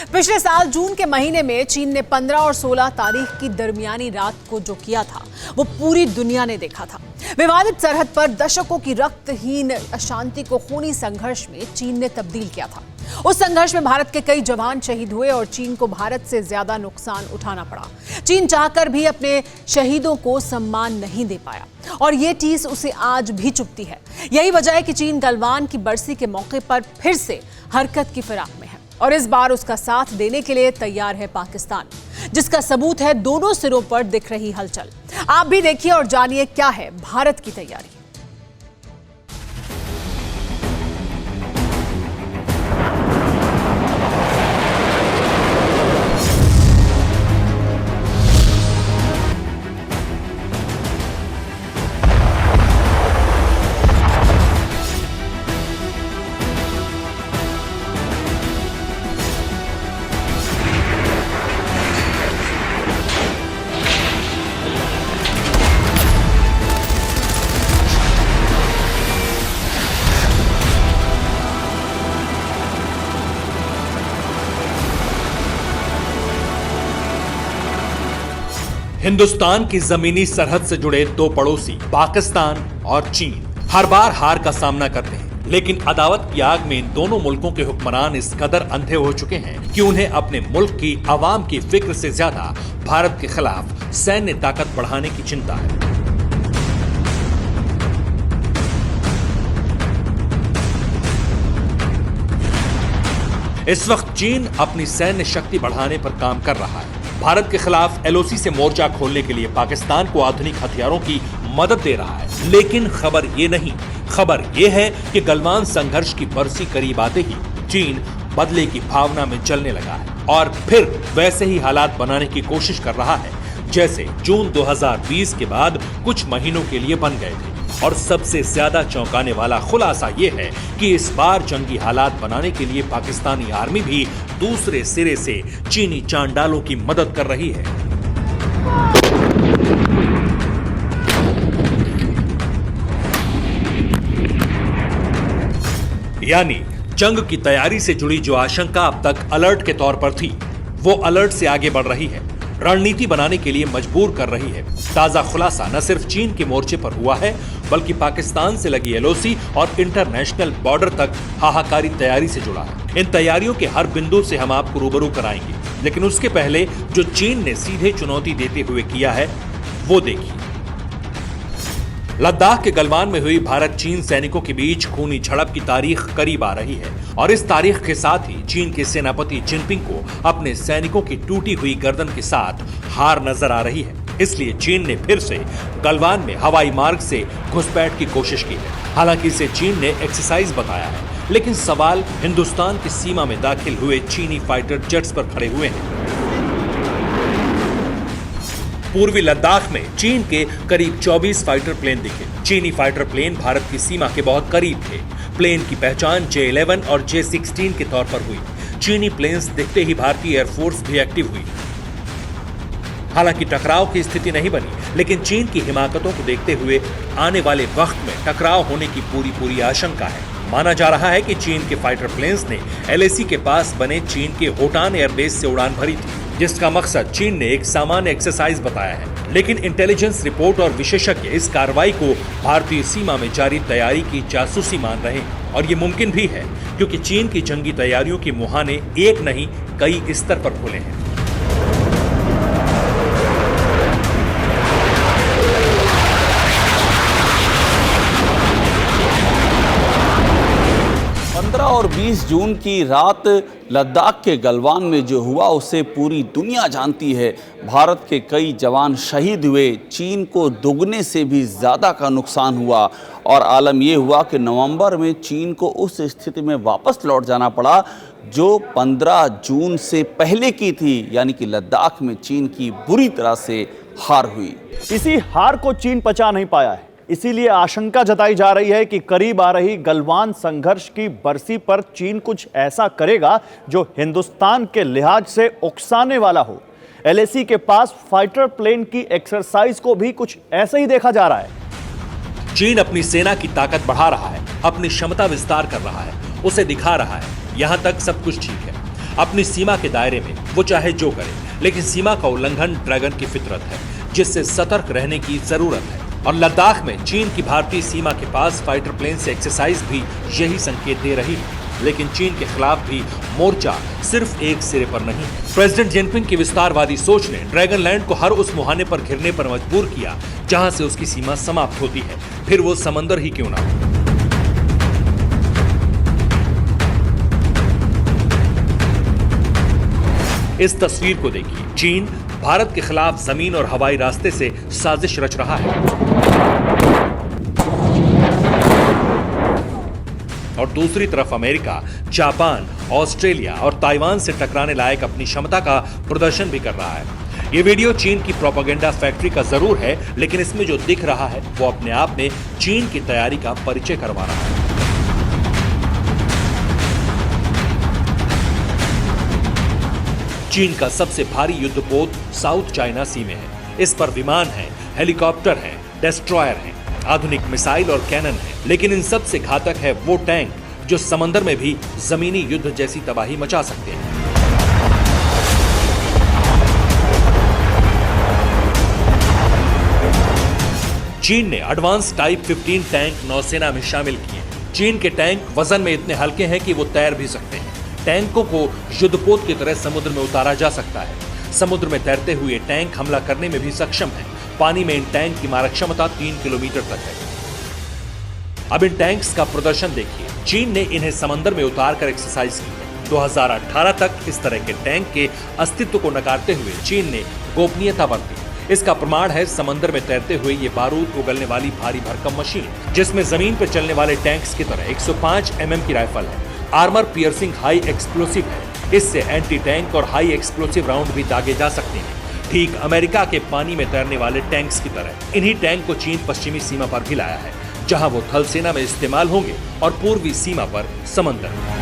पिछले साल जून के महीने में चीन ने 15 और 16 तारीख की दरमियानी रात को जो किया था वो पूरी दुनिया ने देखा था। विवादित सरहद पर दशकों की रक्तहीन अशांति को खूनी संघर्ष में चीन ने तब्दील किया था। उस संघर्ष में भारत के कई जवान शहीद हुए और चीन को भारत से ज्यादा नुकसान उठाना पड़ा। चीन चाहकर भी अपने शहीदों को सम्मान नहीं दे पाया और ये चीज उसे आज भी चुभती है। यही वजह है कि चीन गलवान की बरसी के मौके पर फिर से हरकत की फिराक में है और इस बार उसका साथ देने के लिए तैयार है पाकिस्तान, जिसका सबूत है दोनों सिरों पर दिख रही हलचल। आप भी देखिए और जानिए क्या है भारत की तैयारी। हिंदुस्तान की जमीनी सरहद से जुड़े दो पड़ोसी पाकिस्तान और चीन हर बार हार का सामना करते हैं, लेकिन अदावत की आग में इन दोनों मुल्कों के हुक्मरान इस कदर अंधे हो चुके हैं कि उन्हें अपने मुल्क की आवाम की फिक्र से ज्यादा भारत के खिलाफ सैन्य ताकत बढ़ाने की चिंता है। इस वक्त चीन अपनी सैन्य शक्ति बढ़ाने पर काम कर रहा है। भारत के खिलाफ एलओसी से मोर्चा खोलने के लिए पाकिस्तान को आधुनिक हथियारों की मदद दे रहा है। लेकिन खबर ये नहीं, खबर ये है कि गलवान संघर्ष की बरसी करीब आते ही चीन बदले की भावना में चलने लगा है और फिर वैसे ही हालात बनाने की कोशिश कर रहा है जैसे जून 2020 के बाद कुछ महीनों के लिए बन गए थे। और सबसे ज्यादा चौंकाने वाला खुलासा यह है कि इस बार जंगी हालात बनाने के लिए पाकिस्तानी आर्मी भी दूसरे सिरे से चीनी चांडालों की मदद कर रही है। यानी जंग की तैयारी से जुड़ी जो आशंका अब तक अलर्ट के तौर पर थी, वो अलर्ट से आगे बढ़ रही है, रणनीति बनाने के लिए मजबूर कर रही है। ताजा खुलासा न सिर्फ चीन के मोर्चे पर हुआ है, बल्कि पाकिस्तान से लगी एलओसी और इंटरनेशनल बॉर्डर तक हाहाकारी तैयारी से जुड़ा है। इन तैयारियों के हर बिंदु से हम आपको रूबरू कराएंगे, लेकिन उसके पहले जो चीन ने सीधे चुनौती देते हुए किया है वो देखिए। लद्दाख के गलवान में हुई भारत चीन सैनिकों के बीच खूनी झड़प की तारीख करीब आ रही है और इस तारीख के साथ ही चीन के सेनापति जिनपिंग को अपने सैनिकों की टूटी हुई गर्दन के साथ हार नजर आ रही है। इसलिए चीन ने फिर से गलवान में हवाई मार्ग से घुसपैठ की कोशिश की है। हालांकि इसे चीन ने एक्सरसाइज बताया है, लेकिन सवाल हिंदुस्तान की सीमा में दाखिल हुए चीनी फाइटर जेट्स पर खड़े हुए हैं। पूर्वी लद्दाख में चीन के करीब 24 फाइटर प्लेन दिखे। चीनी फाइटर प्लेन भारत की सीमा के बहुत करीब थे। प्लेन की पहचान J-11 और J-16 के तौर पर हुई। चीनी प्लेन्स दिखते ही भारतीय एयरफोर्स भी एक्टिव हुई। हालांकि टकराव की स्थिति नहीं बनी, लेकिन चीन की हिमाकतों को देखते हुए आने वाले वक्त में टकराव होने की पूरी आशंका है। माना जा रहा है कि चीन के फाइटर प्लेन्स ने LAC के पास बने चीन के होटान एयरबेस से उड़ान भरी थी, जिसका मकसद चीन ने एक सामान्य एक्सरसाइज बताया है। लेकिन इंटेलिजेंस रिपोर्ट और विशेषज्ञ इस कार्रवाई को भारतीय सीमा में जारी तैयारी की जासूसी मान रहे हैं और ये मुमकिन भी है क्योंकि चीन की जंगी तैयारियों के मुहाने एक नहीं कई स्तर पर खुले हैं। और 20 जून की रात लद्दाख के गलवान में जो हुआ उसे पूरी दुनिया जानती है। भारत के कई जवान शहीद हुए, चीन को दुगने से भी ज़्यादा का नुकसान हुआ और आलम यह हुआ कि नवंबर में चीन को उस स्थिति में वापस लौट जाना पड़ा जो 15 जून से पहले की थी, यानी कि लद्दाख में चीन की बुरी तरह से हार हुई। इसी हार को चीन पचा नहीं पाया है, इसीलिए आशंका जताई जा रही है कि करीब आ रही गलवान संघर्ष की बरसी पर चीन कुछ ऐसा करेगा जो हिंदुस्तान के लिहाज से उकसाने वाला हो। LAC के पास फाइटर प्लेन की एक्सरसाइज को भी कुछ ऐसा ही देखा जा रहा है। चीन अपनी सेना की ताकत बढ़ा रहा है, अपनी क्षमता विस्तार कर रहा है, उसे दिखा रहा है। यहां तक सब कुछ ठीक है, अपनी सीमा के दायरे में वो चाहे जो करे, लेकिन सीमा का उल्लंघन ड्रैगन की फितरत है, जिससे सतर्क रहने की जरूरत है। और लद्दाख में चीन की भारतीय सीमा के पास फाइटर प्लेन से एक्सरसाइज भी यही संकेत दे रही है। लेकिन चीन के खिलाफ भी मोर्चा सिर्फ एक सिरे पर नहीं है। प्रेसिडेंट जिनपिंग की विस्तारवादी सोच ने ड्रैगन लैंड को हर उस मुहाने पर घिरने पर मजबूर किया जहां से उसकी सीमा समाप्त होती है, फिर वो समंदर ही क्यों ना हो। इस तस्वीर को देखिए, चीन भारत के खिलाफ जमीन और हवाई रास्ते से साजिश रच रहा है और दूसरी तरफ अमेरिका, जापान, ऑस्ट्रेलिया और ताइवान से टकराने लायक अपनी क्षमता का प्रदर्शन भी कर रहा है। ये वीडियो चीन की प्रोपेगेंडा फैक्ट्री का जरूर है, लेकिन इसमें जो दिख रहा है वो अपने आप में चीन की तैयारी का परिचय करवा रहा है। चीन का सबसे भारी युद्धपोत साउथ चाइना सी में है। इस पर विमान है, हेलीकॉप्टर है, डेस्ट्रॉयर है, आधुनिक मिसाइल और कैनन है, लेकिन इन सब से घातक है वो टैंक जो समंदर में भी जमीनी युद्ध जैसी तबाही मचा सकते हैं। चीन ने एडवांस टाइप 15 टैंक नौसेना में शामिल किए। चीन के टैंक वजन में इतने हल्के हैं कि वो तैर भी सकते हैं। टैंकों को युद्धपोत की तरह समुद्र में उतारा जा सकता है। समुद्र में तैरते हुए टैंक हमला करने में भी सक्षम है। पानी में इन टैंक की मारक क्षमता 3 किलोमीटर तक है। अब इन टैंक्स का प्रदर्शन देखिए। चीन ने इन्हें समंदर में उतार कर एक्सरसाइज की है। 2018 तक इस तरह के टैंक के अस्तित्व को नकारते हुए चीन ने गोपनीयता बरती। इसका प्रमाण है समंदर में तैरते हुए ये बारूद उगलने वाली भारी भरकम मशीन, जिसमें जमीन पर चलने वाले टैंक्स की तरह 105 mm की राइफल है। आर्मर पियर्सिंग हाई एक्सप्लोसिव है। इससे एंटी टैंक और हाई एक्सप्लोसिव राउंड भी दागे जा सकते हैं, ठीक अमेरिका के पानी में तैरने वाले टैंक्स की तरह। इन्हीं टैंक को चीन पश्चिमी सीमा पर भी लाया है, जहां वो थल सेना में इस्तेमाल होंगे और पूर्वी सीमा पर समंदर।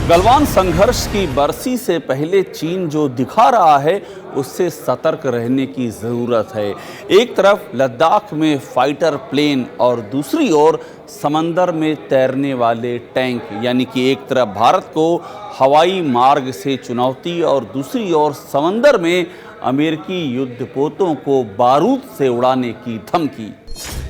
गलवान संघर्ष की बरसी से पहले चीन जो दिखा रहा है उससे सतर्क रहने की ज़रूरत है। एक तरफ लद्दाख में फाइटर प्लेन और दूसरी ओर समंदर में तैरने वाले टैंक, यानी कि एक तरफ भारत को हवाई मार्ग से चुनौती और दूसरी ओर समंदर में अमेरिकी युद्धपोतों को बारूद से उड़ाने की धमकी।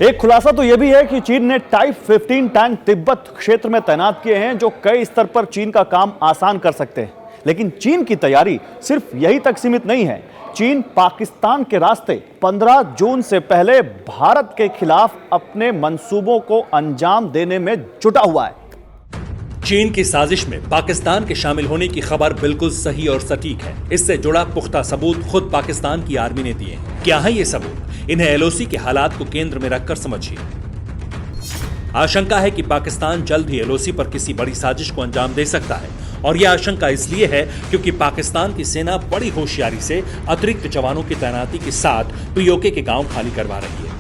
एक खुलासा तो यह भी है कि चीन ने टाइप 15 टैंक तिब्बत क्षेत्र में तैनात किए हैं, जो कई स्तर पर चीन का काम आसान कर सकते हैं। लेकिन चीन की तैयारी सिर्फ यही तक सीमित नहीं है। चीन पाकिस्तान के रास्ते 15 जून से पहले भारत के खिलाफ अपने मंसूबों को अंजाम देने में जुटा हुआ है। चीन की साजिश में पाकिस्तान के शामिल होने की खबर बिल्कुल सही और सटीक है। इससे जुड़ा पुख्ता सबूत खुद पाकिस्तान की आर्मी ने दिए हैं। क्या है ये सबूत? इन्हें एलओसी के हालात को केंद्र में रखकर समझिए। आशंका है कि पाकिस्तान जल्द ही एलओसी पर किसी बड़ी साजिश को अंजाम दे सकता है, और यह आशंका इसलिए है क्योंकि पाकिस्तान की सेना बड़ी होशियारी से अतिरिक्त जवानों की तैनाती के साथ पीओके के गांव खाली करवा रही है।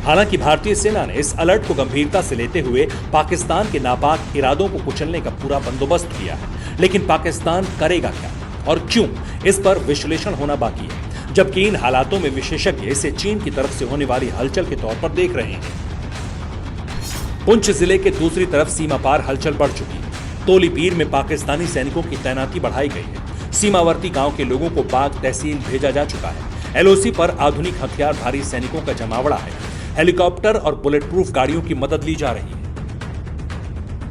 हालांकि भारतीय सेना ने इस अलर्ट को गंभीरता से लेते हुए पाकिस्तान के नापाक इरादों को कुचलने का पूरा बंदोबस्त किया है, लेकिन पाकिस्तान करेगा क्या और क्यों, इस पर विश्लेषण होना बाकी है। जबकि इन हालातों में विशेषज्ञ इसे चीन की तरफ से होने वाली हलचल के तौर पर देख रहे हैं। पुंछ जिले के दूसरी तरफ सीमा पार हलचल बढ़ चुकी है। तोलीपीर में पाकिस्तानी सैनिकों की तैनाती बढ़ाई गई है। सीमावर्ती गांव के लोगों को बाग तहसील भेजा जा चुका है। एलओसी पर आधुनिक हथियारधारी सैनिकों का जमावड़ा है। हेलीकॉप्टर और बुलेट प्रूफ गाड़ियों की मदद ली जा रही है।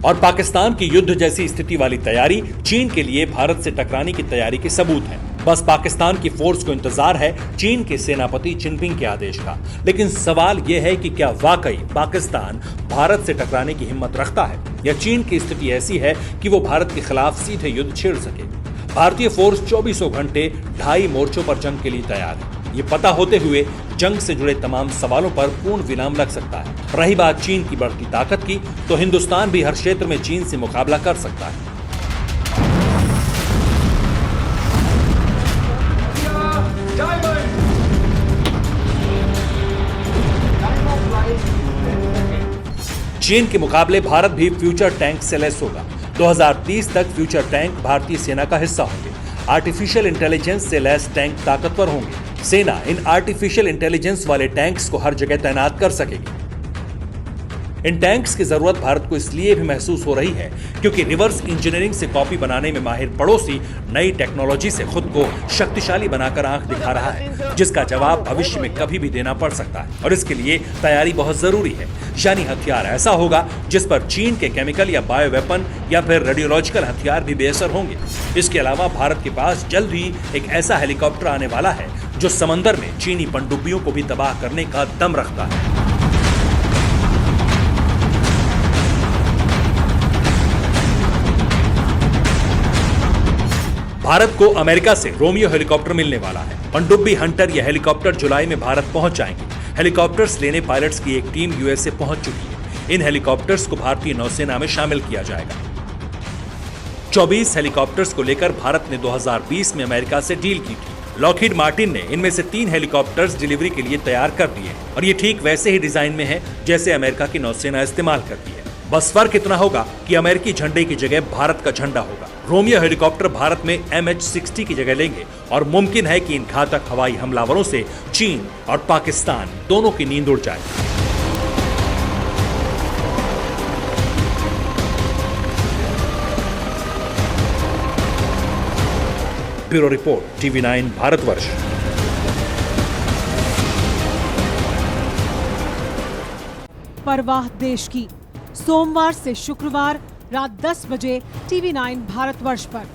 और पाकिस्तान की युद्ध जैसी स्थिति वाली तैयारी चीन के लिए भारत से टकराने की तैयारी के सबूत है। बस पाकिस्तान की फोर्स को इंतजार है चीन के सेनापति जिनपिंग के आदेश का। लेकिन सवाल यह है कि क्या वाकई पाकिस्तान भारत से टकराने की हिम्मत रखता है, या चीन की स्थिति ऐसी है कि वो भारत के खिलाफ सीधे युद्ध छेड़ सके। भारतीय फोर्स 24 घंटे 2.5 मोर्चों पर जंग के लिए तैयार है। ये पता होते हुए जंग से जुड़े तमाम सवालों पर पूर्ण विराम लग सकता है। रही बात चीन की बढ़ती ताकत की, तो हिंदुस्तान भी हर क्षेत्र में चीन से मुकाबला कर सकता है। चीन के मुकाबले भारत भी फ्यूचर टैंक से लैस होगा। 2030 तक फ्यूचर टैंक भारतीय सेना का हिस्सा होंगे। आर्टिफिशियल इंटेलिजेंस से लैस टैंक ताकतवर होंगे। सेना इन आर्टिफिशियल इंटेलिजेंस वाले टैंक्स को हर जगह तैनात कर सकेगी। इन टैंक्स की जरूरत भारत को इसलिए भी महसूस हो रही है क्योंकि रिवर्स इंजीनियरिंग से कॉपी बनाने में माहिर पड़ोसी नई टेक्नोलॉजी से खुद को शक्तिशाली बनाकर आंख दिखा रहा है, जिसका जवाब भविष्य में कभी भी देना पड़ सकता है और इसके लिए तैयारी बहुत जरूरी है। यानी हथियार ऐसा होगा जिस पर चीन के केमिकल या बायो वेपन या फिर रेडियोलॉजिकल हथियार भी बेअसर होंगे। इसके अलावा भारत के पास जल्द ही एक ऐसा हेलीकॉप्टर आने वाला है जो समंदर में चीनी पनडुब्बियों को भी तबाह करने का दम रखता है। भारत को अमेरिका से रोमियो हेलीकॉप्टर मिलने वाला है। पनडुब्बी हंटर ये हेलीकॉप्टर जुलाई में भारत पहुंच जाएंगे। हेलीकॉप्टर्स लेने पायलट्स की एक टीम यूएसए पहुंच चुकी है। इन हेलीकॉप्टर्स को भारतीय नौसेना में शामिल किया जाएगा। 24 हेलीकॉप्टर्स को लेकर भारत ने 2020 में अमेरिका से डील की थी। लॉकहीड मार्टिन ने इनमें से 3 हेलीकॉप्टर्स डिलीवरी के लिए तैयार कर दिए और ये ठीक वैसे ही डिजाइन में है जैसे अमेरिका की नौसेना इस्तेमाल करती है। बस फर्क इतना होगा कि अमेरिकी झंडे की जगह भारत का झंडा होगा। रोमियो हेलीकॉप्टर भारत में MH-60 की जगह लेंगे और मुमकिन है कि इन घातक हवाई हमलावरों से चीन और पाकिस्तान दोनों की नींद उड़ जाए। Bureau report, TV9 Bharatvarsh. परवाह देश की, सोमवार से शुक्रवार रात 10 बजे TV9 भारतवर्ष पर।